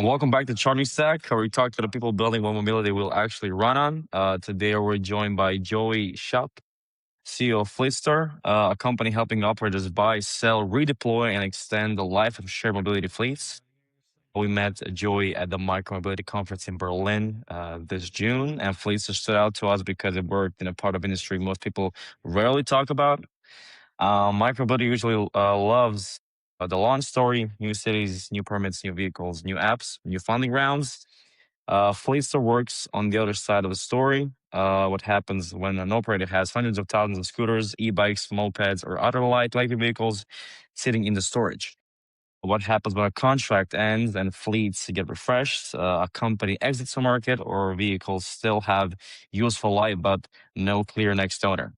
Welcome back to Charlie Stack, where we talk to the people building what mobility will actually run on. Today, we're joined by Joey Schapp, CEO of Fleetster, a company helping operators buy, sell, redeploy, and extend the life of shared mobility fleets. We met Joey at the Micromobility conference in Berlin this June, and Fleetster stood out to us because it worked in a part of industry most people rarely talk about. Micromobility usually loves the launch story, new cities, new permits, new vehicles, new apps, new funding rounds. Fleetster works on the other side of the story. What happens when an operator has hundreds of thousands of scooters, e-bikes, mopeds, or other light vehicles sitting in the storage? What happens when a contract ends and fleets get refreshed, a company exits the market, or vehicles still have useful life but no clear next owner?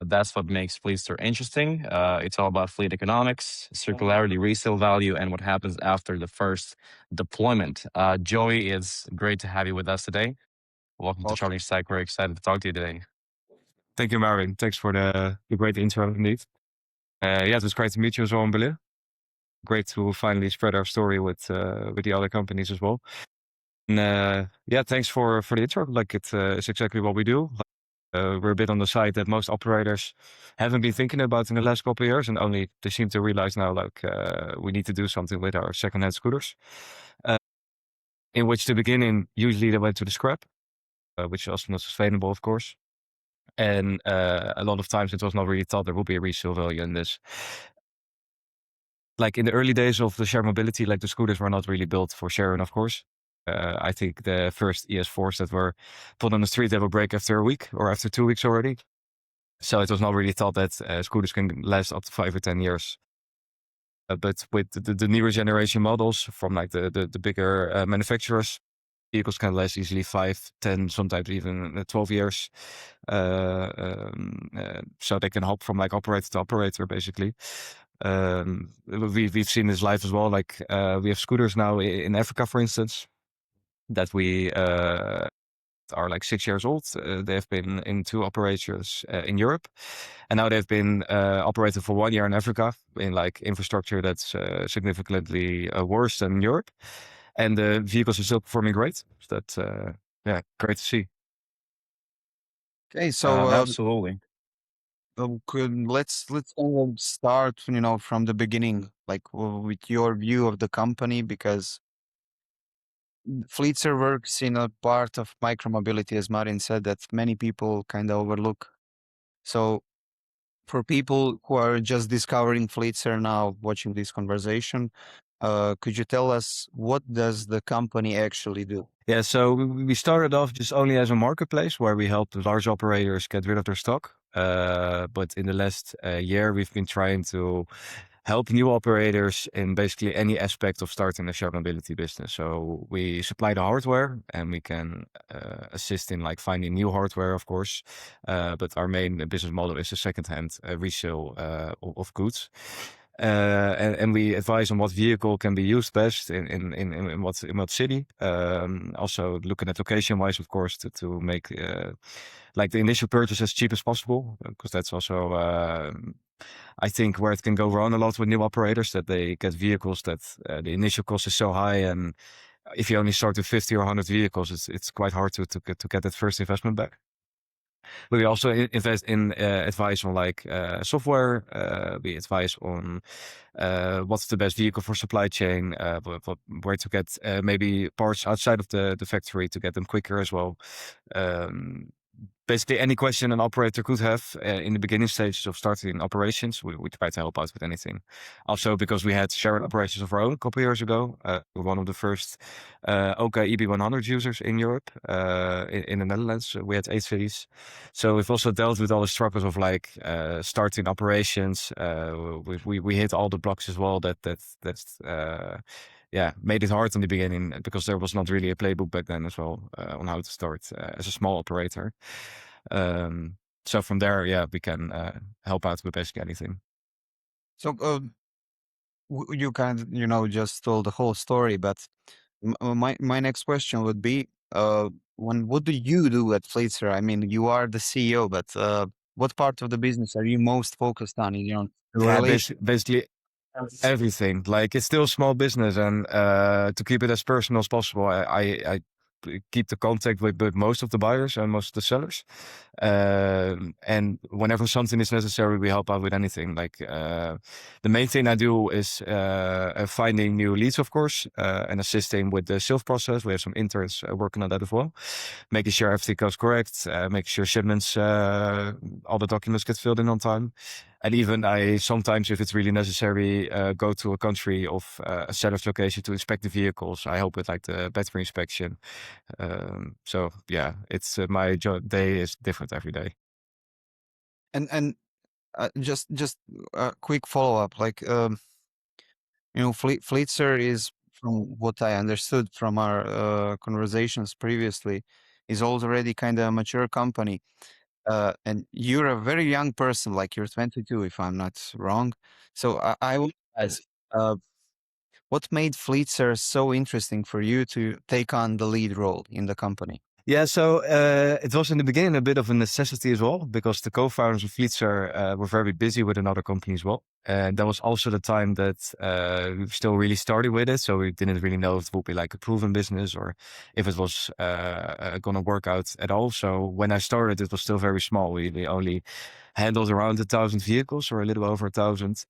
That's what makes Fleetster interesting. It's all about fleet economics, circularity, resale value, and what happens after the first deployment. Joey, it's great to have you with us today. Welcome to Well, Charlie Stack. We're excited to talk to you today. Thank you, Marvin. Thanks for the great intro, indeed. Yeah, it was great to meet you as well in Berlin. Great to finally spread our story with the other companies as well. And yeah, thanks for the intro. Like it's exactly what we do. We're a bit on the side that most operators haven't been thinking about in the last couple of years, and only they seem to realize now, like we need to do something with our secondhand scooters. In which the beginning usually they went to the scrap, which is also not sustainable, of course. And a lot of times it was not really thought there would be a resale value in this. Like in the early days of the shared mobility, like the scooters were not really built for sharing, of course. I think the first ES4s that were put on the street, they will break after a week or after 2 weeks already. So it was not really thought that scooters can last up to 5 or 10 years. But with the newer generation models from like the bigger manufacturers, vehicles can last easily 5, 10, sometimes even 12 years. So they can hop from like operator to operator, basically. We've seen this live as well. Like we have scooters now in Africa, for instance, that we are like 6 years old. They've been in 2 operators in Europe, and now they've been operated for 1 year in Africa in like infrastructure that's significantly worse than Europe, and the vehicles are still performing great. So that's yeah, great to see. okay, so Absolutely. let's start, from the beginning, like with your view of the company, because Fleetser works in a part of micromobility, as Martin said, that many people kind of overlook. So for people who are just discovering Fleetser now, watching this conversation, could you tell us what does the company actually do? Yeah, so we started off just only as a marketplace where we helped large operators get rid of their stock. But in the last year, we've been trying to help new operators in basically any aspect of starting a shared mobility business. So we supply the hardware, and we can assist in like finding new hardware, of course. But our main business model is a secondhand resale of goods. And we advise on what vehicle can be used best in what city. Also looking at location wise, of course, to make like the initial purchase as cheap as possible, because that's also I think where it can go wrong a lot with new operators, that they get vehicles that the initial cost is so high, and if you only start with 50 or 100 vehicles, it's quite hard to get that first investment back. But we also invest in advice on like software. We advise on what's the best vehicle for supply chain, where to get maybe parts outside of the factory to get them quicker as well. Basically any question an operator could have in the beginning stages of starting operations, we try to help out with anything. Also, because we had shared operations of our own a couple of years ago, we're one of the first OK EB100 users in Europe. In the Netherlands, we had 8 cities. So we've also dealt with all the struggles of like starting operations. We hit all the blocks as well that's yeah, made it hard in the beginning because there was not really a playbook back then as well on how to start as a small operator. So from there, yeah, we can help out with basically anything. So you kind of, just told the whole story, but my next question would be, what do you do at Fleetser? I mean, you are the CEO, but what part of the business are you most focused on? Yeah, Relation. basically Everything. Like it's still a small business, and to keep it as personal as possible, I keep the contact with most of the buyers and most of the sellers. And whenever something is necessary, we help out with anything. Like the main thing I do is finding new leads, of course, and assisting with the sales process. We have some interns working on that as well, making sure everything goes correct, making sure shipments, all the documents get filled in on time. And even I sometimes, if it's really necessary, go to a country of a seller's location to inspect the vehicles. I help with like the battery inspection. So yeah, it's my day is different every day. And just a quick follow up, like Fleetser is, from what I understood from our conversations previously, is already kind of a mature company. And you're a very young person, like you're 22, if I'm not wrong. So I would ask, what made Fleetser so interesting for you to take on the lead role in the company? Yeah, so it was in the beginning a bit of a necessity as well, because the co-founders of Fleetser were very busy with another company as well. And that was also the time that we still really started with it. So we didn't really know if it would be like a proven business or if it was going to work out at all. So when I started, it was still very small. We only handled around 1,000 vehicles, or a little over 1,000.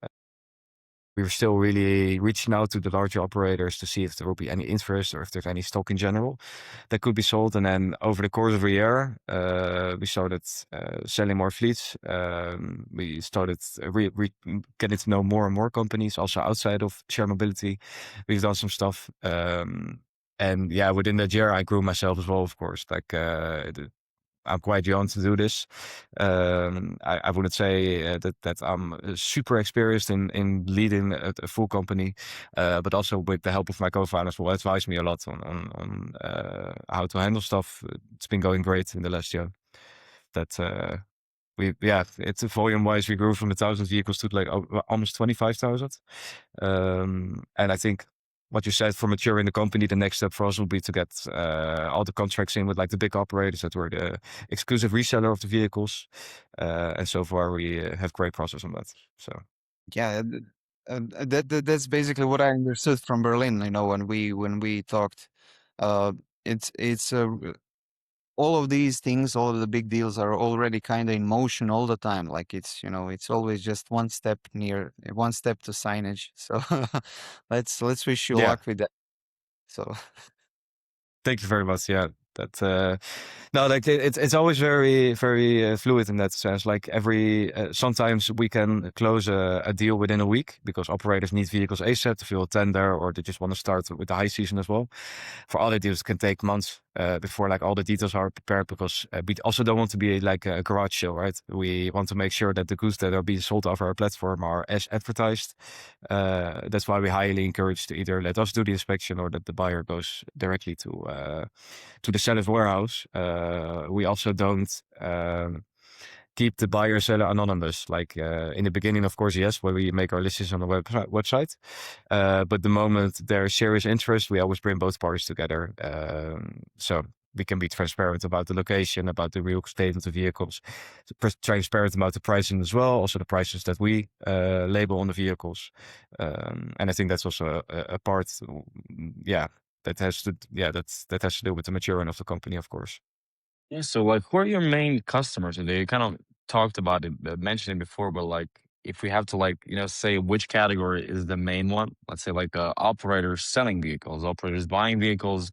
We were still really reaching out to the larger operators to see if there will be any interest or if there's any stock in general that could be sold. And then over the course of a year, we started selling more fleets. We started getting to know more and more companies, also outside of share mobility. We've done some stuff. And yeah, within that year, I grew myself as well, of course. Like I'm quite young to do this. I wouldn't say that I'm super experienced in leading a full company, but also with the help of my co-founders who advise me a lot on how to handle stuff. It's been going great in the last year. That it's volume wise, we grew from 1,000 vehicles to like almost 25,000. And I think what you said for maturing the company, the next step for us will be to get all the contracts in with like the big operators that were the exclusive reseller of the vehicles. And so far we have great process on that. So Yeah, that's basically what I understood from Berlin. When we talked, it's all of these things, all of the big deals are already kind of in motion all the time. Like it's always just one step to signage. So let's wish you yeah, luck with that. So thank you very much. Yeah, that no, like it's always very fluid in that sense. Like sometimes we can close a deal within a week because operators need vehicles ASAP to fill a tender, or they just want to start with the high season as well. For other deals, it can take months before like all the details are prepared, because we also don't want to be like a garage sale, right? We want to make sure that the goods that are being sold off our platform are as advertised. That's why we highly encourage to either let us do the inspection or that the buyer goes directly to the seller's warehouse. We also don't keep the buyer seller anonymous. Like in the beginning, of course, yes, when we make our listings on the website. But the moment there's serious interest, we always bring both parties together. So we can be transparent about the location, about the real state of the vehicles, transparent about the pricing as well, also the prices that we label on the vehicles. And I think that's also a part, that has to do with the maturing of the company, of course. Yeah, so like, who are your main customers today? You kind of talked about it, mentioned it before, but like, if we have to like, say which category is the main one, let's say like operators selling vehicles, operators buying vehicles,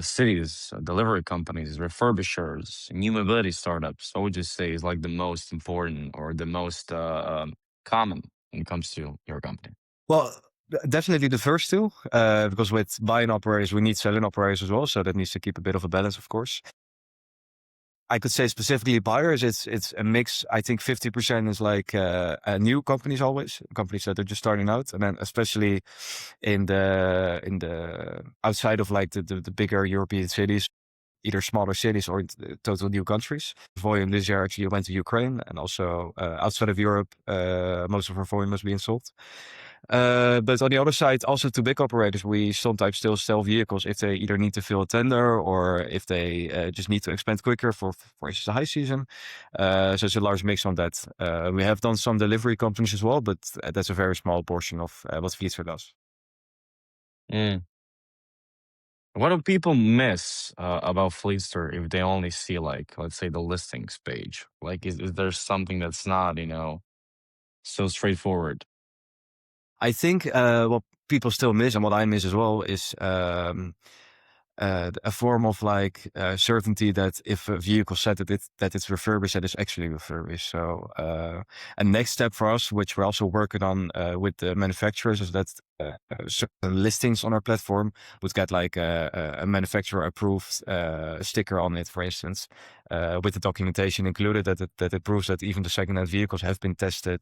cities, delivery companies, refurbishers, new mobility startups. What would you say is like the most important or the most common when it comes to your company? Well, definitely the first two, because with buying operators, we need selling operators as well. So that needs to keep a bit of a balance, of course. I could say specifically buyers, it's a mix. I think 50% is like new companies, always companies that are just starting out, and then especially in the outside of like the bigger European cities, either smaller cities or total new countries. Volume this year actually went to Ukraine, and also outside of Europe, most of our volume is being sold. But on the other side, also to big operators, we sometimes still sell vehicles if they either need to fill a tender or if they just need to expand quicker for instance, the high season. So it's a large mix on that. We have done some delivery companies as well, but that's a very small portion of what Fleetser does. Mm. What do people miss about Fleetster if they only see, like, let's say, the listings page? Like, is there something that's not, so straightforward? I think what people still miss and what I miss as well is a form of like certainty that if a vehicle said that it's refurbished, that it's actually refurbished. So a next step for us, which we're also working on with the manufacturers, is that certain listings on our platform would get like a manufacturer approved sticker on it, for instance, with the documentation included that it proves that even the second-hand vehicles have been tested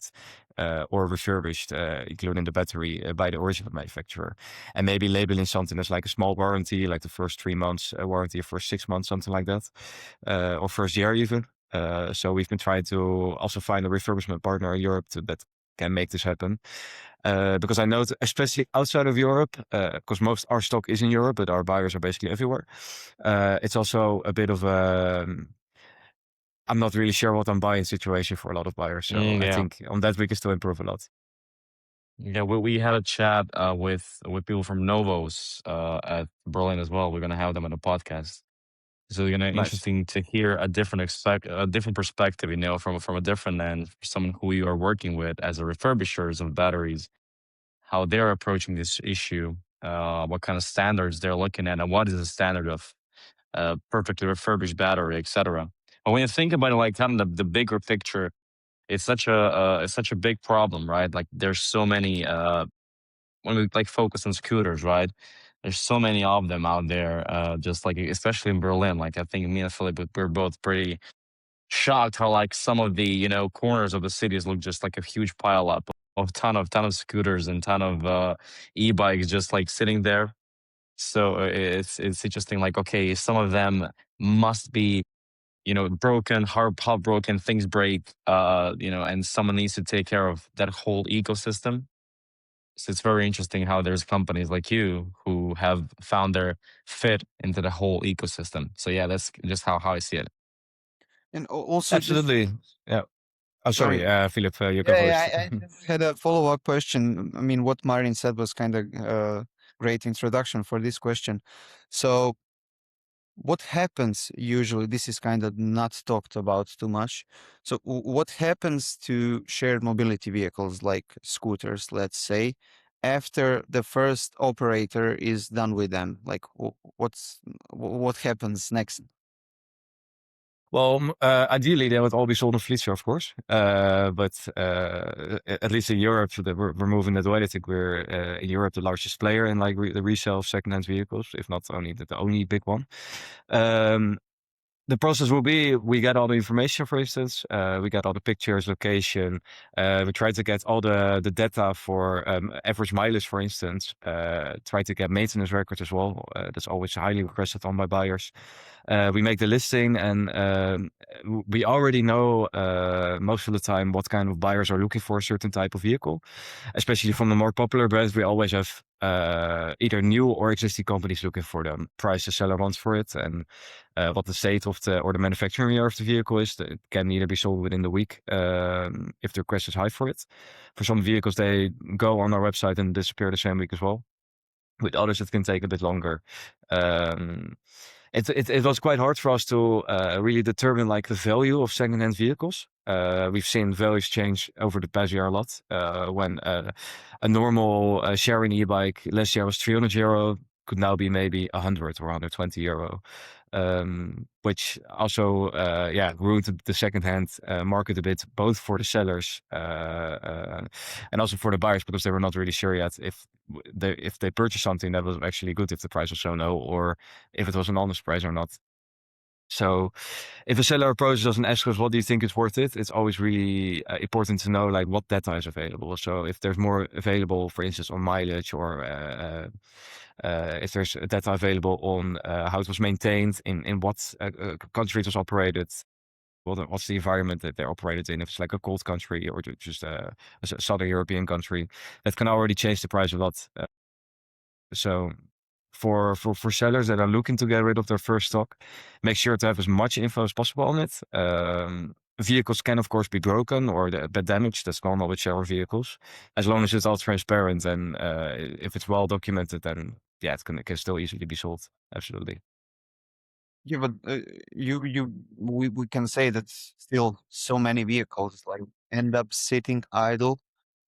or refurbished, including the battery, by the original manufacturer. And maybe labeling something as like a small warranty, like the first 3 months warranty, or first 6 months, something like that, or first year even. So we've been trying to also find a refurbishment partner in Europe that can make this happen. Because I know, especially outside of Europe, because most our stock is in Europe, but our buyers are basically everywhere. It's also a bit of a I'm not really sure what I'm buying situation for a lot of buyers. So I Yeah. think on that we can still improve a lot. Yeah, we had a chat with people from Novos at Berlin as well. We're gonna have them on the podcast. So it's gonna Nice. interesting to hear a different perspective, from a different end, someone who you are working with as a refurbishers of batteries, how they're approaching this issue, what kind of standards they're looking at, and what is the standard of perfectly refurbished battery, etc. But when you think about it, like kind of the bigger picture, it's such a big problem, right? Like there's so many when we like focus on scooters, right? There's so many of them out there, just like especially in Berlin. Like I think me and Philip, we're both pretty shocked how like some of the corners of the cities look just like a huge pile up of ton of scooters and ton of e-bikes just like sitting there. So it's interesting. Like okay, some of them must be broken, hard broken, things break, and someone needs to take care of that whole ecosystem. So it's very interesting how there's companies like you who have found their fit into the whole ecosystem. So yeah, that's just how I see it. And also just Absolutely. Yeah. Oh, sorry, sorry. Philip, you go Yeah, first. I just had a follow-up question. I mean, what Marin said was kind of great introduction for this question. So what happens usually, this is kind of not talked about too much. So what happens to shared mobility vehicles like scooters, let's say, after the first operator is done with them? Like what happens next? Well, ideally they would all be sold on Fleetser, of course. But at least in Europe, we're moving that way. I think we're in Europe the largest player in like the resale of second-hand vehicles, if not only the only big one. The process will be, we get all the information, for instance, we get all the pictures, location, we try to get all the data for average mileage, for instance, try to get maintenance records as well. That's always highly requested on by buyers. We make the listing and we already know most of the time what kind of buyers are looking for a certain type of vehicle. Especially from the more popular brands, we always have either new or existing companies looking for them, price the seller wants for it, and what the state of the manufacturing year of the vehicle is. It can either be sold within the week if the request is high for it. For some vehicles, they go on our website and disappear the same week as well. With others, it can take a bit longer. It was quite hard for us to really determine like the value of second-hand vehicles. We've seen values change over the past year a lot. When a normal sharing e-bike last year was €300, could now be maybe 100 or €120. Which also ruined the second-hand market a bit, both for the sellers and also for the buyers, because they were not really sure yet if they purchased something that was actually good, if the price was so low, or if it was an honest price or not. So if a seller approaches us and asks us, what do you think is worth it? It's always really important to know like what data is available. So if there's more available, for instance, on mileage, or if there's data available on how it was maintained, in what country it was operated, what's the environment that they're operated in. If it's like a cold country or just a southern European country, that can already change the price a lot. So for sellers that are looking to get rid of their first stock, make sure to have as much info as possible on it. Vehicles can of course be broken or bad damage. That's normal with seller vehicles. As long as it's all transparent and if it's well documented, then yeah, it can still easily be sold. Absolutely. Yeah, but we can say that still so many vehicles like end up sitting idle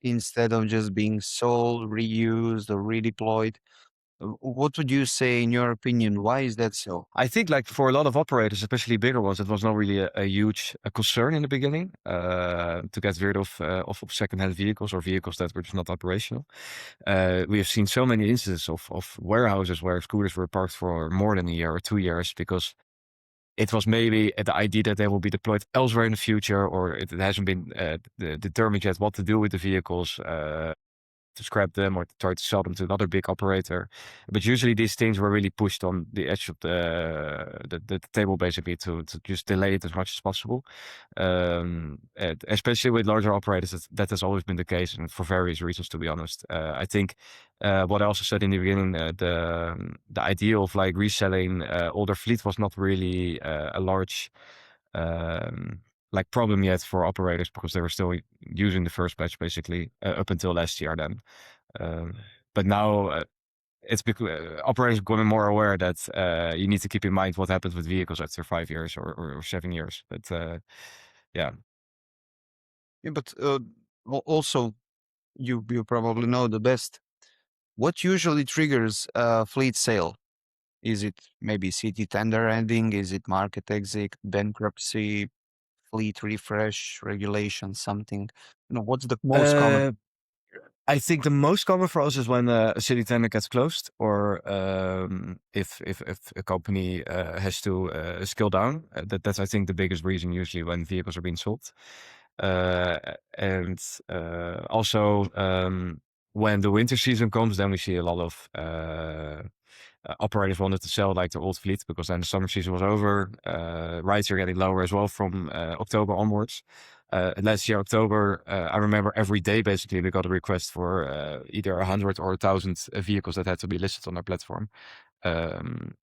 instead of just being sold, reused, or redeployed. What would you say, in your opinion? Why is that so? I think like for a lot of operators, especially bigger ones, it was not really a huge concern in the beginning to get rid of secondhand vehicles or vehicles that were just not operational. We have seen so many instances of warehouses where scooters were parked for more than a year or 2 years because it was maybe the idea that they will be deployed elsewhere in the future, or it hasn't been determined yet what to do with the vehicles. To scrap them or to try to sell them to another big operator. But usually these things were really pushed on the edge of the table basically to just delay it as much as possible. Especially with larger operators, that has always been the case, and for various reasons, to be honest. I think what I also said in the beginning, the idea of like reselling older fleet was not really a large like problem yet for operators because they were still using the first batch basically up until last year then. But now it's because operators are becoming more aware that you need to keep in mind what happens with vehicles after 5 years or 7 years. But yeah. Yeah, but also you probably know the best. What usually triggers a fleet sale? Is it maybe city tender ending? Is it market exit, bankruptcy, fleet refresh, regulation, something? What's the most common? I think the most common for us is when a city tender gets closed, or if a company has to scale down. That's I think the biggest reason usually when vehicles are being sold, and also when the winter season comes, then we see a lot of operators wanted to sell like their old fleet because then the summer season was over. Rides are getting lower as well from October onwards. Last year, October, I remember every day basically we got a request for either 100 or 1,000 vehicles that had to be listed on our platform.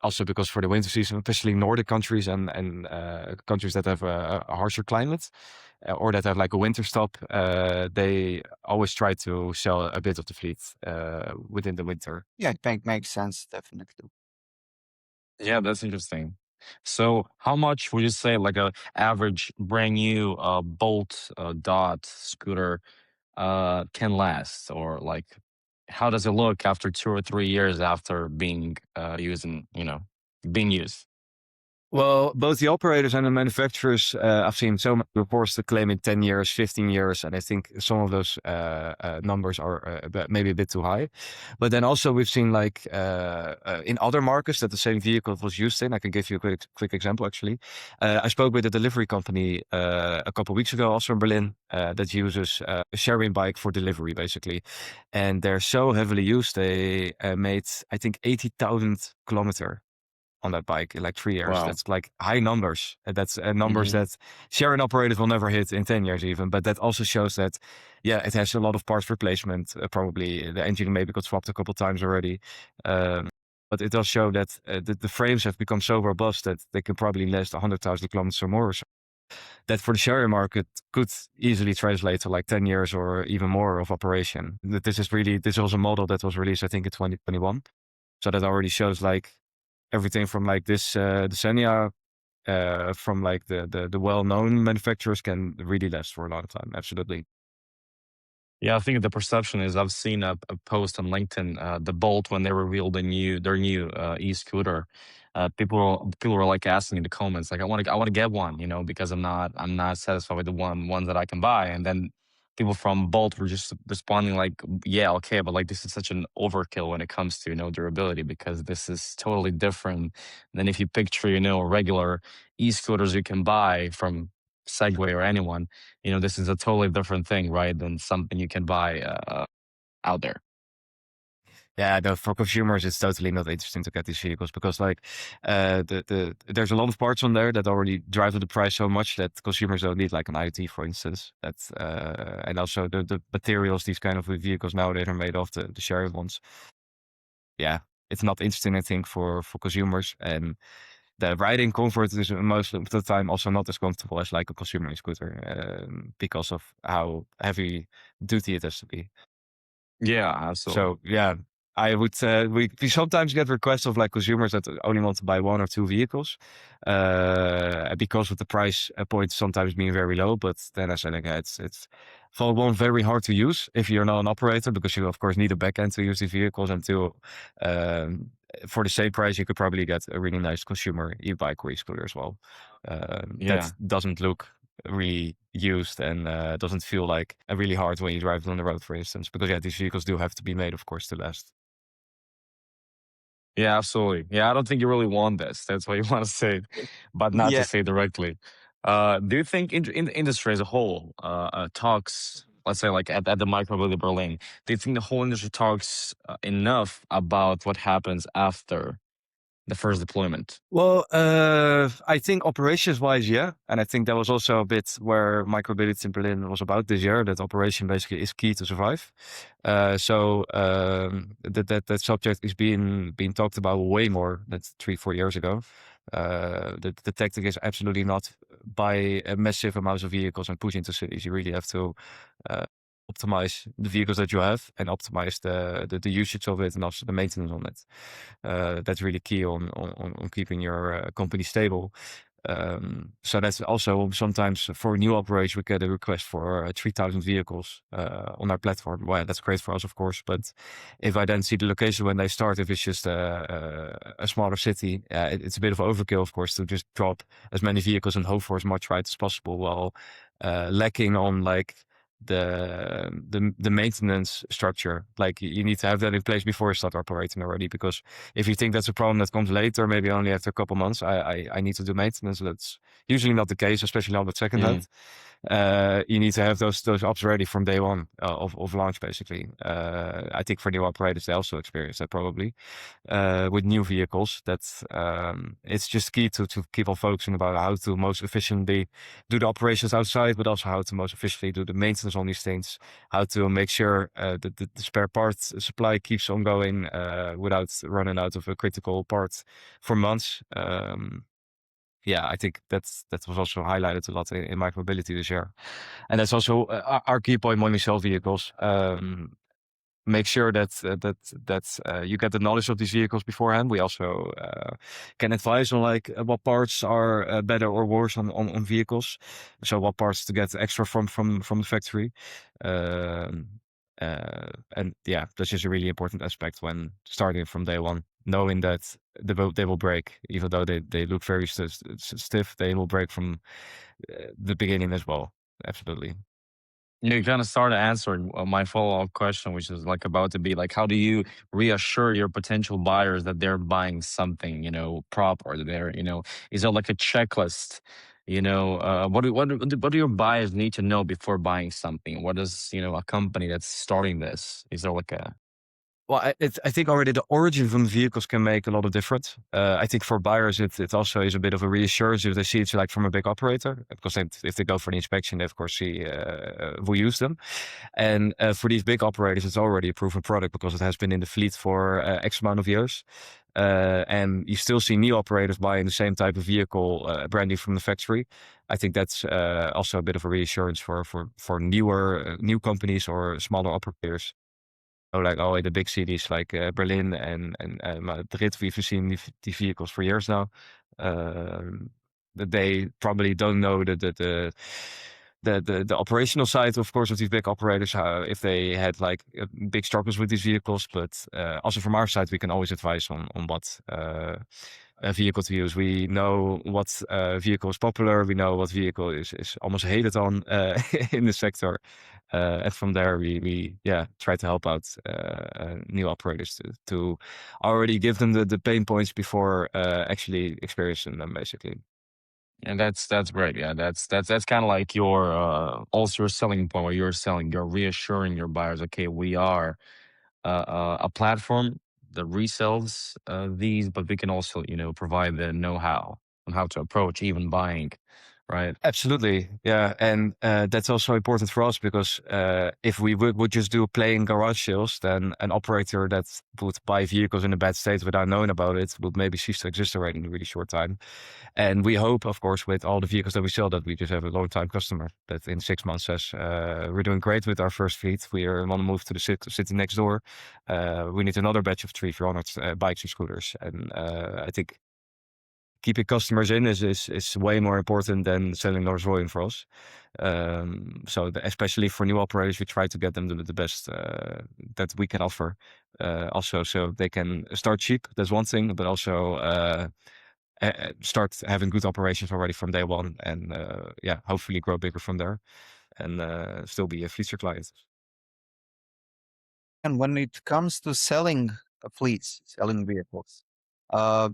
Also because for the winter season, especially Nordic countries and countries that have a harsher climate or that have like a winter stop, they always try to sell a bit of the fleet within the winter. Yeah, makes sense, definitely. Yeah, that's interesting. So, how much would you say like a average brand new Bolt Dot scooter can last, or like how does it look after 2 or 3 years after being using, being used? Well, both the operators and the manufacturers, I've seen so many reports that claim in 10 years, 15 years, and I think some of those numbers are maybe a bit too high. But then also we've seen like in other markets that the same vehicle was used in. I can give you a quick example actually. I spoke with a delivery company a couple of weeks ago, also in Berlin, that uses a sharing bike for delivery basically. And they're so heavily used, they made, I think, 80,000 kilometers on that bike in like 3 years. Wow. That's like high numbers. That's numbers Hmm. that sharing operators will never hit in 10 years even. But that also shows that, yeah, it has a lot of parts replacement. Probably the engine maybe got swapped a couple times already. But it does show that the frames have become so robust that they can probably last 100,000 kilometers or more. Or so. That for the sharing market could easily translate to like 10 years or even more of operation. This was a model that was released, I think, in 2021. So that already shows like everything from like this decennia from like the well-known manufacturers can really last for a lot of time. Absolutely. Yeah, I think the perception is I've seen a post on LinkedIn, the Bolt when they revealed their new e-scooter. People were like asking in the comments like I want to get one, because I'm not satisfied with the ones that I can buy. And then people from Bolt were just responding like, yeah, okay, but like this is such an overkill when it comes to durability, because this is totally different than if you picture regular e-scooters you can buy from Segway or anyone. This is a totally different thing, right, than something you can buy out there. Yeah, no, for consumers, it's totally not interesting to get these vehicles because, like, there's a lot of parts on there that already drive up the price so much that consumers don't need, like an IoT, for instance. That's and also the materials these kind of vehicles nowadays are made of, the sharing ones. Yeah, it's not interesting, I think, for consumers, and the riding comfort is most of the time also not as comfortable as like a consumer scooter because of how heavy duty it has to be. Yeah, absolutely. So yeah, I would we sometimes get requests of like consumers that only want to buy 1 or 2 vehicles because of the price point sometimes being very low. But then I said, like, it's for one very hard to use if you're not an operator, because you of course need a backend to use these vehicles, and two, for the same price you could probably get a really nice consumer e-bike or e-scooter as well. Yeah. That doesn't look really used and doesn't feel like really hard when you drive it on the road, for instance, because yeah, these vehicles do have to be made, of course, to last. Yeah, absolutely. Yeah, I don't think you really want this. That's why you want to say it, but not to Yeah. say directly. Do you think in the industry as a whole talks, let's say like at the Micromobility Berlin, do you think the whole industry talks enough about what happens after the first deployment? Well, I think operations-wise, yeah, and I think that was also a bit where Micromobility in Berlin was about this year. That operation basically is key to survive. So that subject is being talked about way more than 3-4 years ago. The tactic is absolutely not buy a massive amounts of vehicles and push into cities. You really have to optimize the vehicles that you have and optimize the usage of it and also the maintenance on it. That's really key on keeping your company stable. So that's also sometimes for new operators, we get a request for 3,000 vehicles on our platform. Well, that's great for us, of course. But if I then see the location when they start, if it's just a smaller city, it's a bit of overkill, of course, to just drop as many vehicles and hope for as much rides as possible, while lacking on like the maintenance structure. Like you need to have that in place before you start operating already, because if you think that's a problem that comes later, maybe only after a couple months, I need to do maintenance. That's usually not the case, especially on the second hand. You need to have those ops ready from day one of launch, basically. I think for new operators, they also experience that probably with new vehicles. That's it's just key to keep on focusing about how to most efficiently do the operations outside, but also how to most efficiently do the maintenance on these things. How to make sure that the spare parts supply keeps on going without running out of a critical part for months. Yeah, I think that was also highlighted a lot in Micromobility this year, and that's also our key point when we sell vehicles. Make sure that you get the knowledge of these vehicles beforehand. We also can advise on like what parts are better or worse on vehicles. So what parts to get extra from the factory. And yeah, that's just a really important aspect when starting from day one, knowing that they will break, even though they look very stiff, they will break from the beginning as well. Absolutely. You kind of started answering my follow-up question, which is like about to be like, how do you reassure your potential buyers that they're buying something, proper? That they're, is there like a checklist? What do your buyers need to know before buying something? What does a company that's starting this? Is there like a Well, I think already the origin from the vehicles can make a lot of difference. I think for buyers, it also is a bit of a reassurance if they see it's like from a big operator, because if they go for the inspection, they of course see who use them. And for these big operators, it's already a proven product because it has been in the fleet for X amount of years. And you still see new operators buying the same type of vehicle, brand new from the factory. I think that's also a bit of a reassurance for new companies or smaller operators. So like the big cities like Berlin and Madrid, we've seen the vehicles for years now. That they probably don't know the operational side, of course, of these big operators, if they had like big struggles with these vehicles. But also from our side, we can always advise on what a vehicle to use. We know what vehicle is popular. We know what vehicle is almost hated on in the sector. And from there, we try to help out new operators to already give them the pain points before actually experiencing them, basically. And that's great. Yeah, that's kind of like your also your selling point where you're reassuring your buyers. Okay, we are a platform that resells these, but we can also, provide the know-how on how to approach even buying, right? Absolutely. Yeah. And that's also important for us because if we would just do plain garage sales, then an operator that would buy vehicles in a bad state without knowing about it would maybe cease to exist already in a really short time. And we hope, of course, with all the vehicles that we sell, that we just have a long-time customer that in 6 months says, we're doing great with our first fleet. We want to move to the city next door. We need another batch of 300-400 bikes and scooters. And I think keeping customers in is way more important than selling large volume for us. So especially for new operators, we try to get them the best that we can offer. Also, so they can start cheap. That's one thing, but also start having good operations already from day one, and yeah, hopefully grow bigger from there, and still be a Fleetser client. And when it comes to selling fleets, selling vehicles, uh,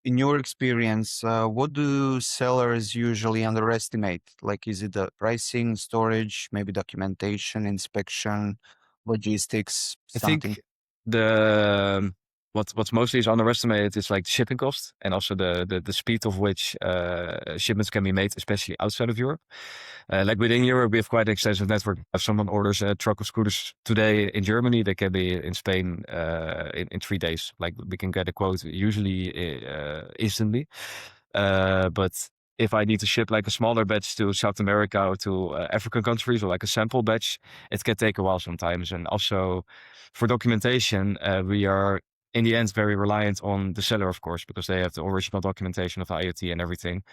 in your experience, what do sellers usually underestimate? Like, is it the pricing, storage, maybe documentation, inspection, logistics, I something? think the what's mostly is underestimated is like shipping cost and also the speed of which shipments can be made, especially outside of Europe. Like within Europe, we have quite an extensive network. If someone orders a truck of scooters today in Germany, they can be in Spain in 3 days. Like we can get a quote usually instantly. But if I need to ship like a smaller batch to South America or to African countries or like a sample batch, it can take a while sometimes. And also for documentation, we are in the end very reliant on the seller, of course, because they have the original documentation of the IoT and everything.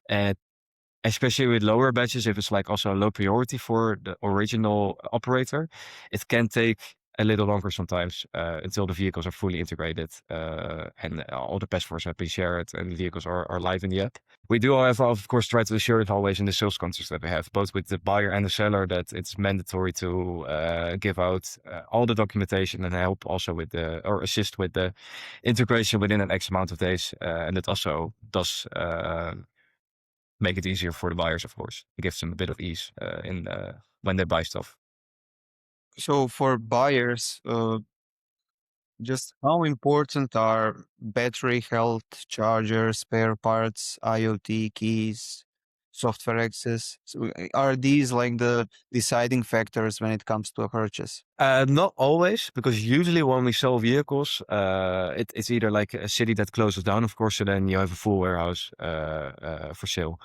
And especially with lower batches, if it's like also a low priority for the original operator, it can take a little longer sometimes until the vehicles are fully integrated and all the passports have been shared and the vehicles are live in the app. We do, however, of course, try to assure it always in the sales contracts that we have, both with the buyer and the seller, that it's mandatory to give out all the documentation and help also with or assist with the integration within an X amount of days. And it also does make it easier for the buyers, of course. It gives them a bit of ease in when they buy stuff. So for buyers, just how important are battery health, chargers, spare parts, IoT keys, software access? So are these like the deciding factors when it comes to a purchase? Not always, because usually when we sell vehicles, it's either like a city that closes down, of course, so then you have a full warehouse for sale.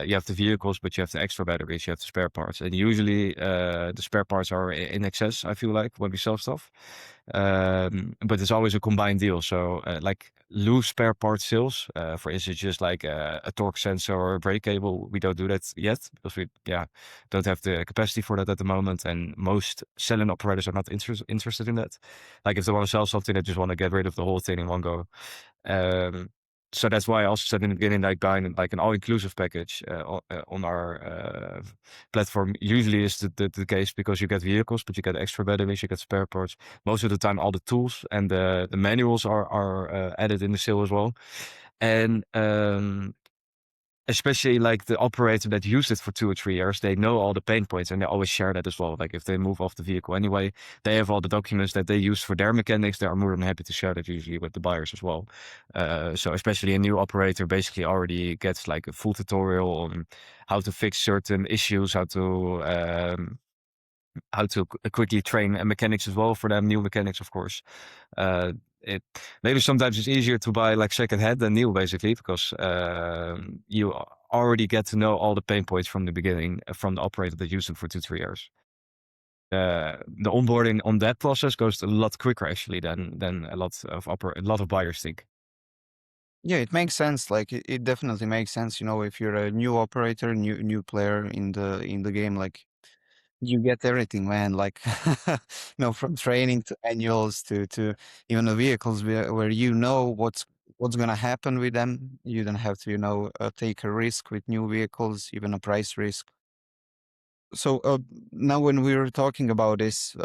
You have the vehicles, but you have the extra batteries, you have the spare parts. And usually the spare parts are in excess, I feel like, when we sell stuff. But it's always a combined deal. So like loose spare part sales, for instance, just like a torque sensor or a brake cable, we don't do that yet because we don't have the capacity for that at the moment. And most selling operators are not interested in that. Like if they want to sell something, they just want to get rid of the whole thing in one go. So that's why I also said in the beginning, like buying like an all-inclusive package on our platform usually is the case, because you get vehicles, but you get extra batteries, you get spare parts. Most of the time, all the tools and the manuals are added in the sale as well. And especially like the operator that used it for 2 or 3 years, they know all the pain points and they always share that as well. Like if they move off the vehicle anyway, they have all the documents that they use for their mechanics. They are more than happy to share that usually with the buyers as well. So especially a new operator basically already gets like a full tutorial on how to fix certain issues, how to quickly train mechanics as well for them, new mechanics, of course. It maybe sometimes it's easier to buy like second hand than new, basically, because you already get to know all the pain points from the beginning from the operator that used them for 2-3 years. The onboarding on that process goes a lot quicker actually than a lot of buyers think. Yeah, it makes sense. Like it definitely makes sense. You know, if you're a new operator, new player in the game, like you get everything, man. Like from training to annuals to even the vehicles where you know what's gonna happen with them. You don't have to, take a risk with new vehicles, even a price risk. So now when we were talking about this,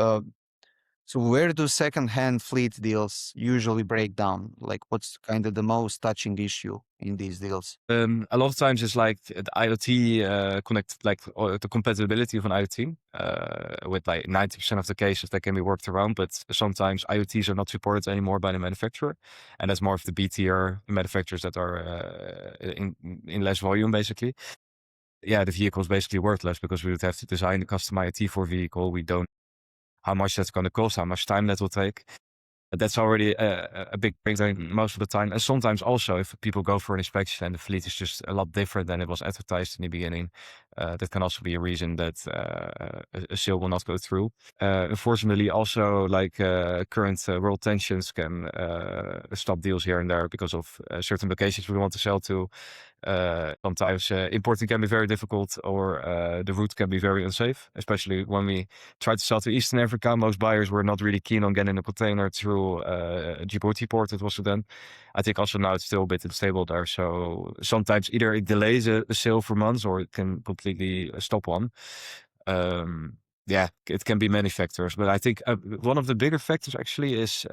So where do second-hand fleet deals usually break down? Like, what's kind of the most touching issue in these deals? A lot of times it's like the IoT connect, like the compatibility of an IoT. With like 90% of the cases that can be worked around, but sometimes IoTs are not supported anymore by the manufacturer, and that's more of the B tier manufacturers that are in less volume, basically. Yeah, the vehicle is basically worthless because we would have to design a custom IoT for a vehicle. We don't know how much that's going to cost, how much time that will take. That's already a big breakdown most of the time. And sometimes also if people go for an inspection and the fleet is just a lot different than it was advertised in the beginning, that can also be a reason that a sale will not go through. Unfortunately, also like current world tensions can stop deals here and there because of certain locations we want to sell to. Sometimes importing can be very difficult, or the route can be very unsafe, especially when we tried to sell to Eastern Africa. Most buyers were not really keen on getting a container through Djibouti port. It was then. I think also now it's still a bit unstable there. So sometimes either it delays a sale for months or it can completely stop one. Yeah, it can be many factors, but I think one of the bigger factors actually is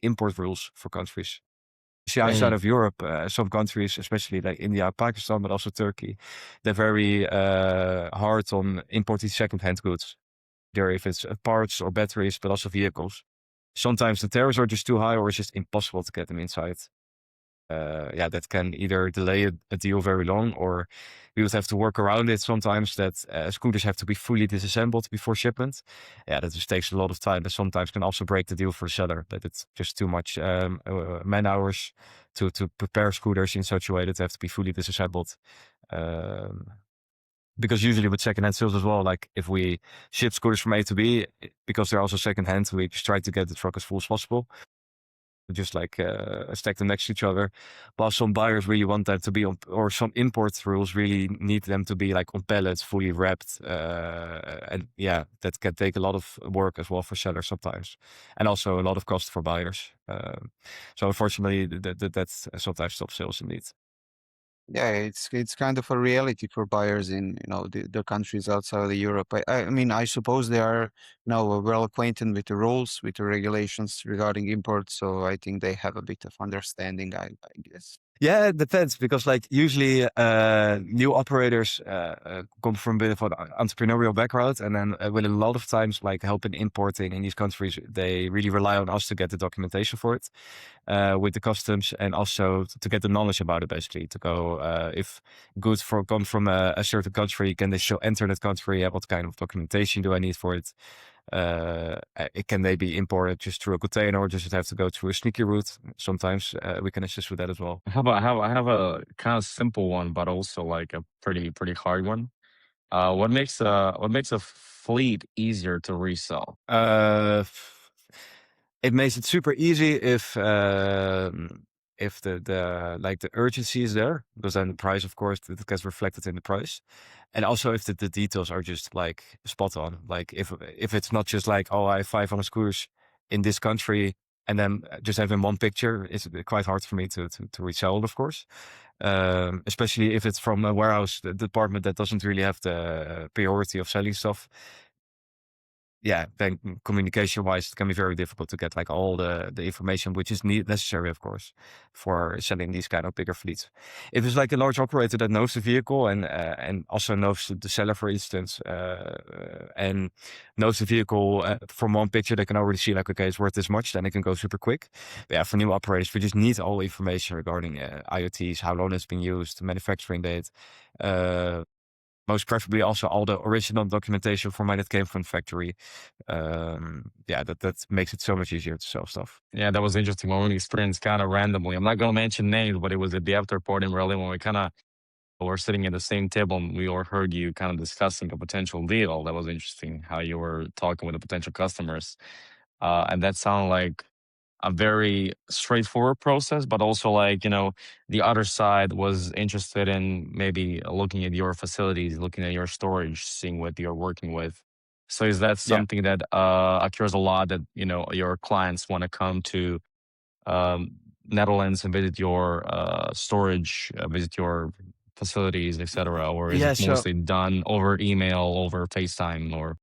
import rules for countries. See, outside of Europe, some countries, especially like India, Pakistan, but also Turkey, they're very hard on importing second-hand goods. Either if it's parts or batteries, but also vehicles. Sometimes the tariffs are just too high, or it's just impossible to get them inside. Yeah, that can either delay a deal very long, or we would have to work around it sometimes, that scooters have to be fully disassembled before shipment. Yeah, that just takes a lot of time, and sometimes can also break the deal for the seller, that it's just too much man hours to prepare scooters in such a way that they have to be fully disassembled. Because usually with secondhand sales as well, like if we ship scooters from A to B, because they're also secondhand, we just try to get the truck as full as possible. Just like stack them next to each other. While some buyers really want them to be on, or some import rules really need them to be like on pallets, fully wrapped. And yeah, that can take a lot of work as well for sellers sometimes, and also a lot of cost for buyers. So unfortunately, that's sometimes stops sales indeed. Yeah, it's kind of a reality for buyers in the countries outside of Europe. I mean, I suppose they are well acquainted with the rules, with the regulations regarding imports, so I think they have a bit of understanding. I guess. Yeah, it depends, because like usually new operators come from a bit of an entrepreneurial background, and then with a lot of times like helping importing in these countries, they really rely on us to get the documentation for it with the customs, and also to get the knowledge about it, basically to go if goods come from a certain country, can they still enter that country? What kind of documentation do I need for it? Can they be imported just through a container, or does it have to go through a sneaky route? Sometimes we can assist with that as well. I have a kind of simple one, but also like a pretty hard one. What makes a fleet easier to resell? It makes it super easy if the like the urgency is there, because then the price, of course, it gets reflected in the price, and also if the details are just like spot on. Like if it's not just like, oh, I have 500 scooters in this country, and then just having one picture, it's quite hard for me to resell it, of course. Especially if it's from a warehouse department that doesn't really have the priority of selling stuff. Yeah, then communication wise, it can be very difficult to get like all the information which is necessary, of course, for selling these kind of bigger fleets. If it's like a large operator that knows the vehicle and also knows the seller, for instance, and knows the vehicle from one picture, they can already see like, okay, it's worth this much, then it can go super quick. But yeah, for new operators, we just need all the information regarding IoTs, how long it's been used, manufacturing date, most preferably also all the original documentation from when it came from the factory. Yeah, that makes it so much easier to sell stuff. Yeah, that was interesting. When we experienced kind of randomly. I'm not going to mention names, but it was at the after party in Berlin when we kind of were sitting at the same table and we all heard you kind of discussing a potential deal. That was interesting how you were talking with the potential customers. And that sounded like a very straightforward process, but also like, the other side was interested in maybe looking at your facilities, looking at your storage, seeing what you're working with. So is that Yeah. something that occurs a lot, that, your clients want to come to um, Netherlands and visit your storage, visit your facilities, etc., or is Yeah, it so mostly done over email, over FaceTime, or?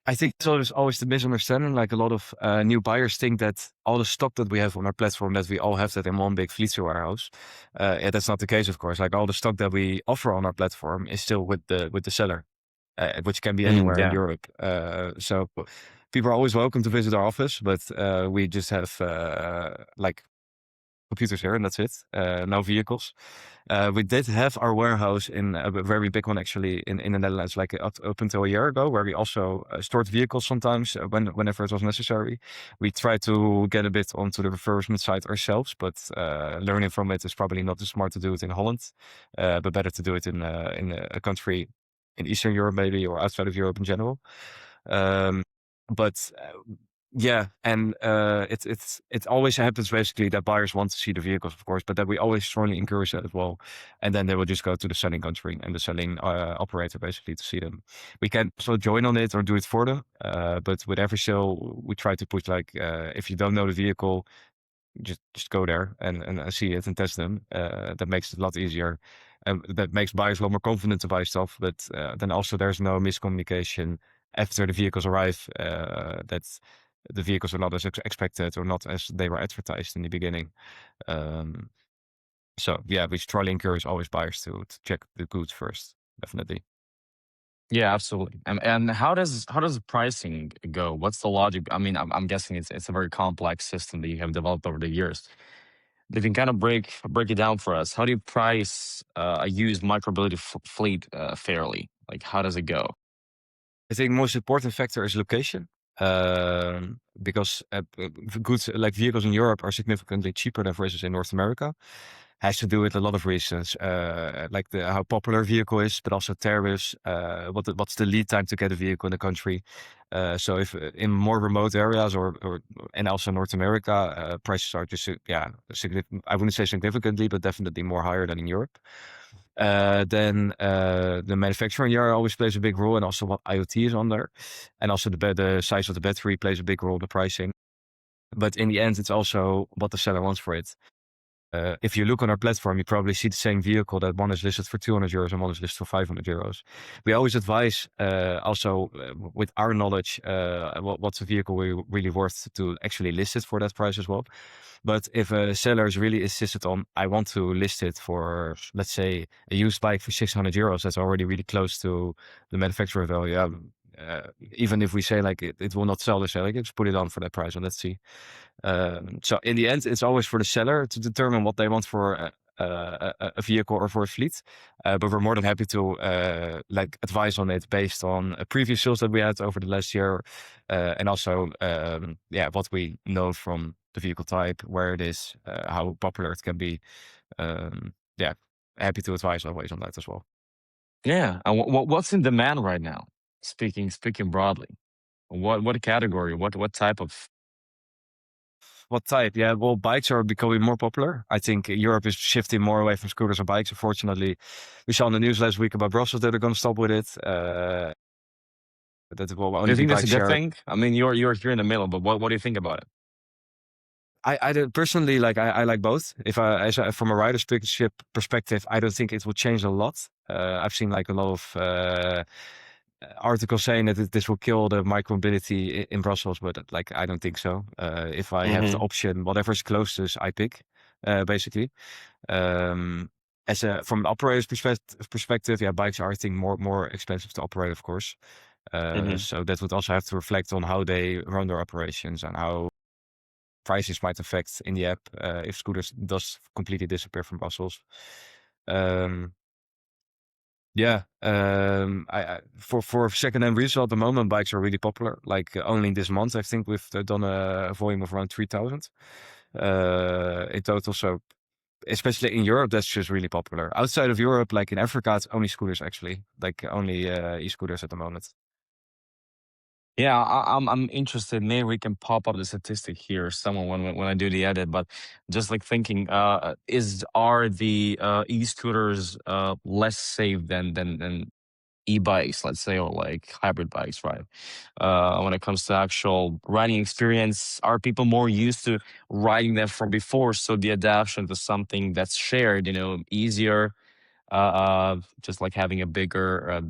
I think it's always the misunderstanding. Like a lot of new buyers think that all the stock that we have on our platform, that we all have that in one big Fleetser warehouse. Yeah, that's not the case, of course. Like all the stock that we offer on our platform is still with the seller, which can be anywhere in Yeah. Europe. So people are always welcome to visit our office, but we just have like computers here and that's it. No vehicles. We did have our warehouse in a very big one actually in the Netherlands, like up until a year ago, where we also stored vehicles sometimes whenever it was necessary. We tried to get a bit onto the refurbishment side ourselves, but learning from it is probably not as smart to do it in Holland, but better to do it in a country in Eastern Europe maybe, or outside of Europe in general. But yeah, and it always happens basically that buyers want to see the vehicles, of course, but that we always strongly encourage that as well. And then they will just go to the selling country and the selling operator basically to see them. We can also join on it or do it for them, but with every sale we try to put like if you don't know the vehicle, just go there and see it and test them. That makes it a lot easier. That makes buyers a lot more confident to buy stuff. But then also there's no miscommunication after the vehicles arrive. That the vehicles are not as expected or not as they were advertised in the beginning. So yeah, we strongly encourage always buyers to check the goods first. Definitely. Yeah, absolutely. And how does the pricing go? What's the logic? I mean, I'm guessing it's a very complex system that you have developed over the years. But if you can kind of break it down for us, how do you price a used micromobility fleet fairly? Like, how does it go? I think most important factor is location. Because goods like vehicles in Europe are significantly cheaper than, for instance, in North America. Has to do with a lot of reasons, like how popular a vehicle is, but also tariffs. What's the lead time to get a vehicle in the country? So if in more remote areas or and also North America, prices are just I wouldn't say significantly, but definitely more higher than in Europe. Then the manufacturing year always plays a big role, and also what IoT is on there, and also the size of the battery plays a big role in the pricing. But in the end, it's also what the seller wants for it. If you look on our platform, you probably see the same vehicle that one is listed for 200 euros and one is listed for 500 euros. We always advise, also with our knowledge, what's the vehicle really worth to actually list it for that price as well. But if a seller is really insisted on, I want to list it for, let's say, a used bike for 600 euros, that's already really close to the manufacturer value. Even if we say like it will not sell the seller, just put it on for that price and let's see. So in the end, it's always for the seller to determine what they want for a vehicle or for a fleet. But we're more than happy to like advise on it based on previous sales that we had over the last year, and also what we know from the vehicle type, where it is, how popular it can be. Yeah, happy to advise always on that as well. Yeah. And what's in demand right now? Speaking broadly, what category? What type of? What type? Yeah, well, bikes are becoming more popular. I think Europe is shifting more away from scooters and bikes. Unfortunately, we saw in the news last week about Brussels that they're going to stop with it. That it will Do only you be think that's a bike good share. thing? I mean, you're here in the middle, but what do you think about it? I don't- personally like I like both. If from a rider's perspective, I don't think it will change a lot. I've seen like a lot of articles saying that this will kill the micromobility in Brussels, but like I don't think so. If I have the Hmm. option, whatever's closest, I pick. Basically, from an operator's perspective, yeah, bikes are I think more expensive to operate, of course. Hmm. So that would also have to reflect on how they run their operations and how prices might affect in the app if scooters does completely disappear from Brussels. Um, for second-hand resale at the moment, bikes are really popular. Like only this month, I think we've done a volume of around 3,000 in total. So especially in Europe, that's just really popular. Outside of Europe, like in Africa, it's only scooters actually, like only e-scooters at the moment. Yeah, I'm interested. Maybe we can pop up the statistic here, someone when I do the edit. But just like thinking, are the e-scooters less safe than e-bikes, let's say, or like hybrid bikes, right? When it comes to actual riding experience, are people more used to riding them from before? So the adaptation to something that's shared, easier. just like having a bigger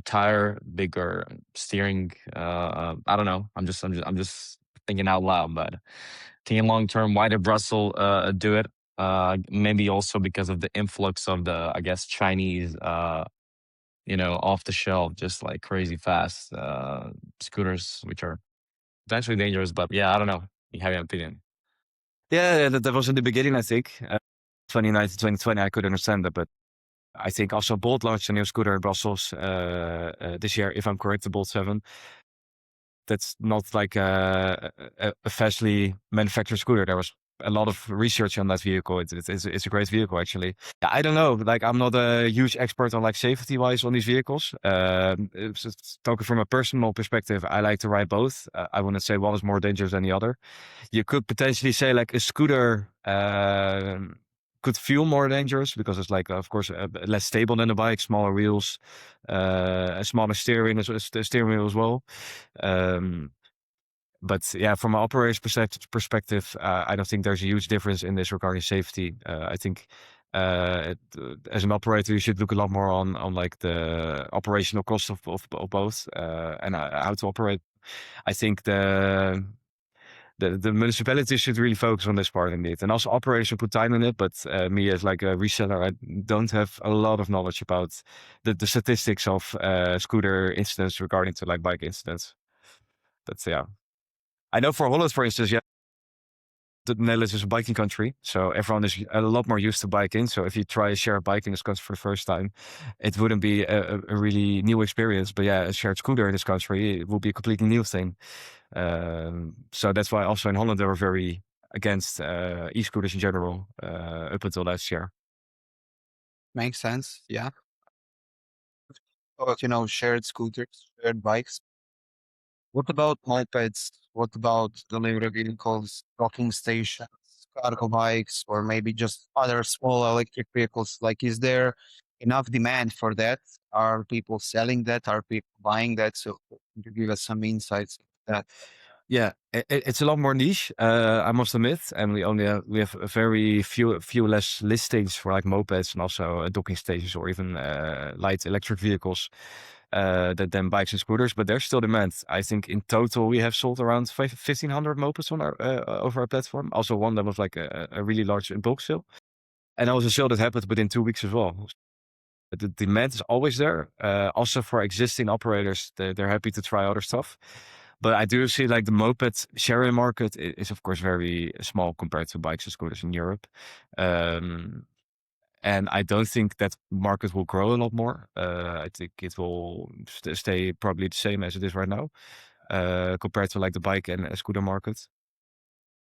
tire, bigger steering. I don't know. I'm just thinking out loud, but thinking long term. Why did Russell do it? Maybe also because of the influx of the, I guess, Chinese, off the shelf, just like crazy fast scooters, which are potentially dangerous. But yeah, I don't know. You have an opinion? Yeah, that was in the beginning, I think. 2019, 2020, I could understand that, but I think also Bolt launched a new scooter in Brussels this year, if I'm correct, the Bolt 7. That's not like a freshly manufactured scooter. There was a lot of research on that vehicle. It's a great vehicle, actually. Yeah, I don't know. Like, I'm not a huge expert on like safety wise on these vehicles. Talking from a personal perspective, I like to ride both. I wouldn't say one is more dangerous than the other. You could potentially say like a scooter could feel more dangerous because it's like, of course, less stable than a bike, smaller wheels, a smaller steering, the steering wheel as well. But yeah, from an operator's perspective, I don't think there's a huge difference in this regarding safety. I think as an operator, you should look a lot more on like the operational cost of both and how to operate. I think the municipalities should really focus on this part indeed, and also operators should put time in it. But me as like a reseller, I don't have a lot of knowledge about the statistics of scooter incidents regarding to like bike incidents. But yeah, I know for Holland, for instance, yeah, the Netherlands is a biking country, so everyone is a lot more used to biking. So if you try a shared bike in this country for the first time, it wouldn't be a really new experience. But yeah, a shared scooter in this country, it will be a completely new thing. So that's why also in Holland they were very against e-scooters in general up until last year. Makes sense. Yeah. But, shared scooters, shared bikes. What about mopeds? What about delivery vehicles, docking stations, cargo bikes, or maybe just other small electric vehicles? Like, is there enough demand for that? Are people selling that? Are people buying that? So, could you give us some insights into that? Yeah, it's a lot more niche, I must admit, and we have a very few less listings for like mopeds and also docking stations or even light electric vehicles than bikes and scooters. But there's still demand. I think in total we have sold around 1,500 mopeds on our over our platform. Also one that was like a really large bulk sale, and that was a sale that happened within 2 weeks as well. The demand is always there. Also for existing operators, they're happy to try other stuff. But I do see like the moped sharing market is of course very small compared to bikes and scooters in Europe. And I don't think that market will grow a lot more. I think it will stay probably the same as it is right now, compared to like the bike and scooter market.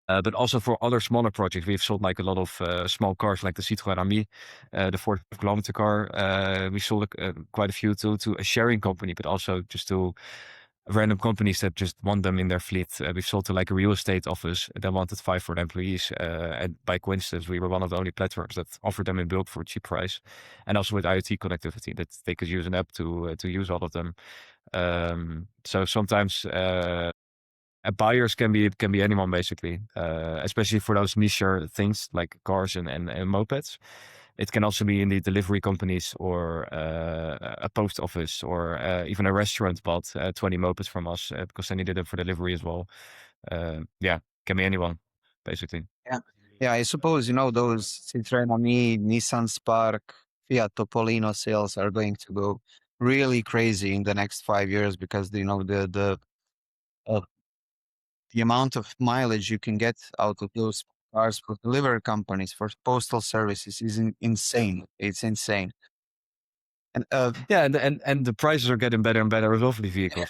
But also for other smaller projects, we've sold like a lot of small cars, like the Citroën Ami, the 40-kilometer car. We sold quite a few to a sharing company, but also just to random companies that just want them in their fleet. We've sold to like a real estate office that wanted 5 for their employees. And by coincidence, we were one of the only platforms that offered them in bulk for a cheap price. And also with IoT connectivity that they could use an app to use all of them. So sometimes buyers can be anyone basically, especially for those niche things like cars and mopeds. It can also be in the delivery companies or a post office or even a restaurant bought 20 mopeds from us because they needed them for delivery as well. Yeah, can be anyone basically. Yeah. Yeah, I suppose, those Citroen Ami, Nissan Spark, Fiat Topolino sales are going to go really crazy in the next 5 years because, uh, the amount of mileage you can get out of those cars for delivery companies, for postal services is insane. It's insane. And Yeah, and the prices are getting better and better as well for the vehicles.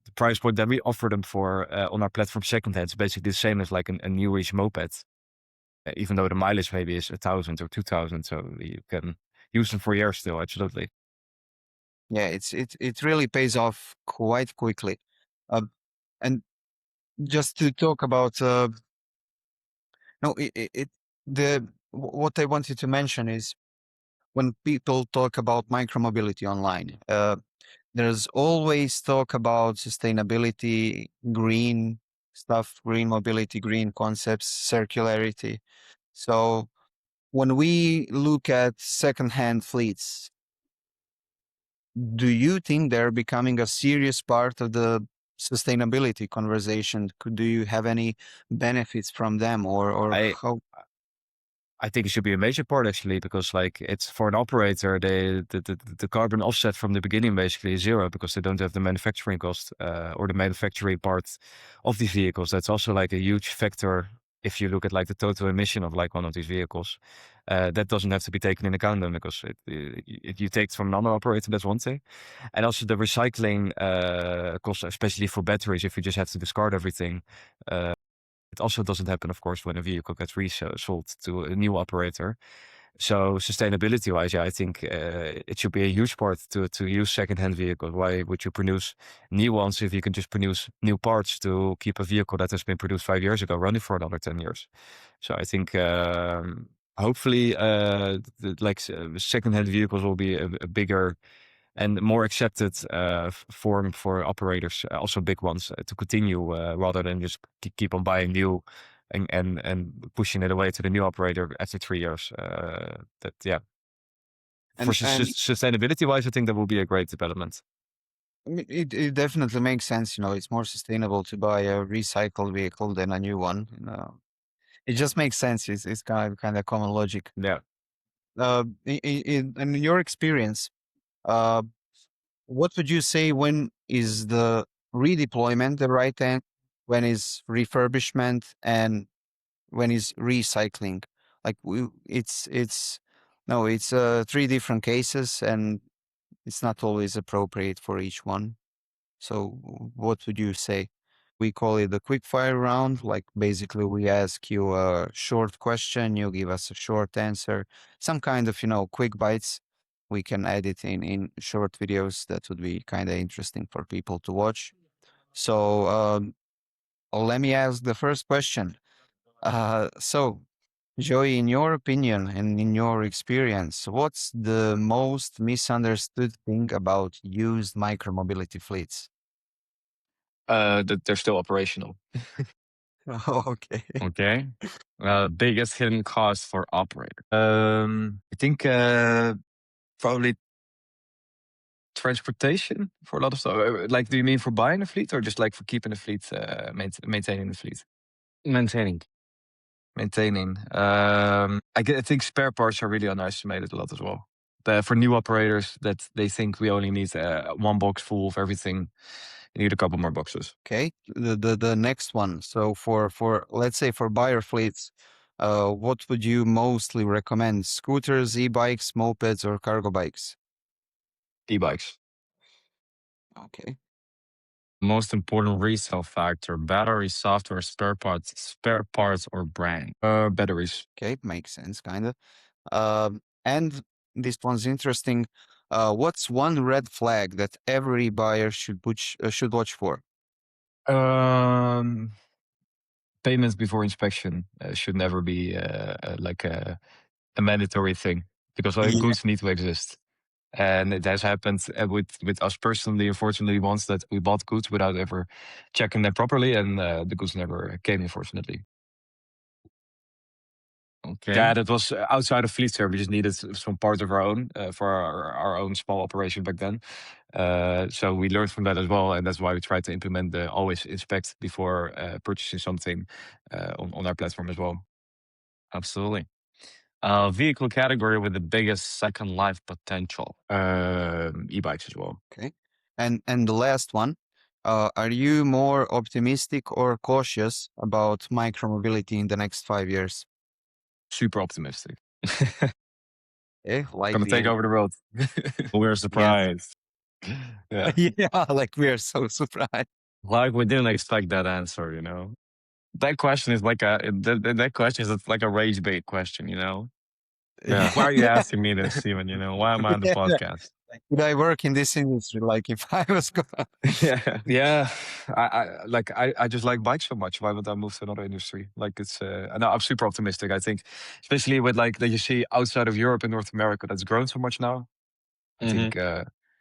The price point that we offer them for on our platform secondhand is basically the same as like a newish moped. Even though the mileage maybe is 1,000 or 2,000, so you can use them for years still. Absolutely. yeah, it really pays off quite quickly. And just to talk about, no, what I wanted to mention is when people talk about micromobility online, there's always talk about sustainability, green stuff, green mobility, green concepts, circularity. So when we look at secondhand fleets, do you think they're becoming a serious part of the sustainability conversation? Do you have any benefits from them, or I how? I think it should be a major part actually, because like it's for an operator, the carbon offset from the beginning basically is zero because they don't have the manufacturing cost or the manufacturing part of these vehicles. That's also like a huge factor if you look at like the total emission of like one of these vehicles. That doesn't have to be taken in account then, because if you take it from another operator, that's one thing. And also the recycling cost, especially for batteries, if you just have to discard everything. It also doesn't happen, of course, when a vehicle gets sold to a new operator. So sustainability-wise, yeah, I think it should be a huge part to use secondhand vehicles. Why would you produce new ones if you can just produce new parts to keep a vehicle that has been produced 5 years ago running for another 10 years? So I think hopefully secondhand vehicles will be a bigger and more accepted form for operators, also big ones, to continue rather than just keep on buying new and pushing it away to the new operator after 3 years. That yeah, for And sustainability wise, I think that will be a great development. I mean, it definitely makes sense. It's more sustainable to buy a recycled vehicle than a new one. It just makes sense. It's kind of common logic. Yeah. In your experience, uh, what would you say, when is the redeployment the right end, when is refurbishment, and when is recycling? Like it's no, it's three different cases, and it's not always appropriate for each one. So what would you say? We call it the quick fire round. Like basically we ask you a short question, you give us a short answer, some kind of, quick bites. We can edit in short videos that would be kind of interesting for people to watch. So let me ask the first question. So Joey, in your opinion and in your experience, what's the most misunderstood thing about used micromobility fleets? That they're still operational. Okay. Okay. Biggest hidden cost for operator. I think probably transportation for a lot of stuff. Like, do you mean for buying a fleet or just like for keeping the fleet, maintaining the fleet? Maintaining. Maintaining. I think spare parts are really underestimated a lot as well. For new operators, that they think we only need one box full of everything. You need a couple more boxes. Okay. The next one. So for let's say for buyer fleets, what would you mostly recommend? Scooters, e-bikes, mopeds, or cargo bikes? E-bikes. Okay. Most important resale factor: battery, software, spare parts, or brand. Batteries. Okay, makes sense, kind of. And this one's interesting. What's one red flag that every buyer should watch for? Payments before inspection should never be like a mandatory thing, because all Yeah. goods need to exist. And it has happened with us personally, unfortunately, once that we bought goods without ever checking them properly, and the goods never came, unfortunately. Okay. Yeah, that was outside of Fleetser. We just needed some part of our own for our own small operation back then. So we learned from that as well, and that's why we try to implement the always inspect before purchasing something on our platform as well. Absolutely. Vehicle category with the biggest second life potential. E-bikes as well. Okay. And the last one, are you more optimistic or cautious about micromobility in the next 5 years? Super optimistic. Like Gonna take over the world. We're Yes. surprised. Yeah. Yeah, like we are so surprised. Like we didn't expect that answer, you know. That question is like that question is like a rage bait question, you know. Yeah. Why are you asking me this, Steven? You know, why am I on the Yeah. podcast? Like, would I work in this industry? Like if I was gonna. Yeah. Yeah. I just like bikes so much. Why would I move to another industry? Like it's no, I'm super optimistic. I think, especially with like that you see outside of Europe and North America, that's grown so much now. I think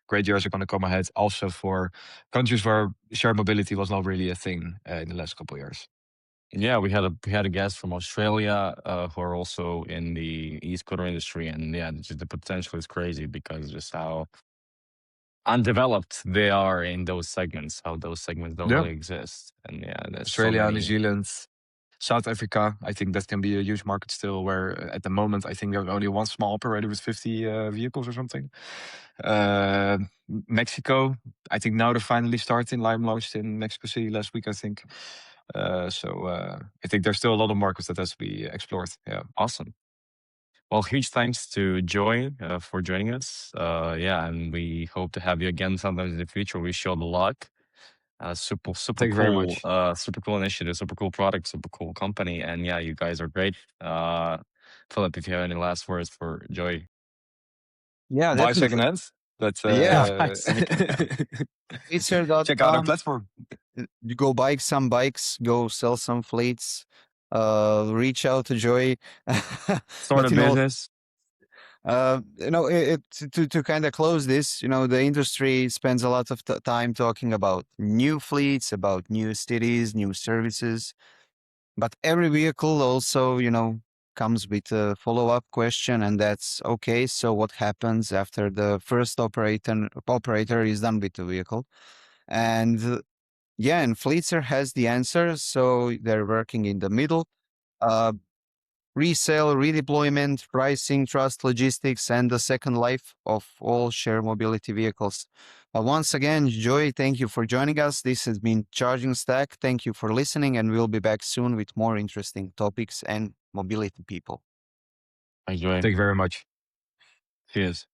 great years are going to come ahead also for countries where shared mobility was not really a thing in the last couple of years. Yeah, we had a guest from Australia who are also in the e-scooter industry, and yeah, just the potential is crazy because just how undeveloped they are in those segments, how those segments don't Yeah. really exist, and yeah, there's so Australia, New many. Zealand, South Africa. I think that can be a huge market still. Where at the moment I think there's only one small operator with 50 vehicles or something. Mexico. I think now they're finally starting. Lime launched in Mexico City last week, I think. I think there's still a lot of markets that has to be explored. Yeah. Awesome. Well, huge thanks to Joey for joining us. Yeah, and we hope to have you again sometimes in the future. Wish you all the luck. Thank you very much. Super cool initiative, super cool product, super cool company, and yeah, you guys are great. Philip, if you have any last words for Joey. Yeah, Buy definitely. secondhand. That's Yeah, check out our Fleetser.com. platform. You go buy some bikes, go sell some fleets, reach out to Joey. Start But a business. to kind of close this, the industry spends a lot of time talking about new fleets, about new cities, new services, but every vehicle also, comes with a follow-up question, and that's okay. So what happens after the first operator is done with the vehicle? And yeah, and Fleetser has the answer. So they're working in the middle. Uh, Resale, redeployment, pricing, trust, logistics, and the second life of all share mobility vehicles. Once again, Joy, thank you for joining us. This has been Charging Stack. Thank you for listening, and we'll be back soon with more interesting topics and mobility people. Enjoy. Thank you very much. Cheers.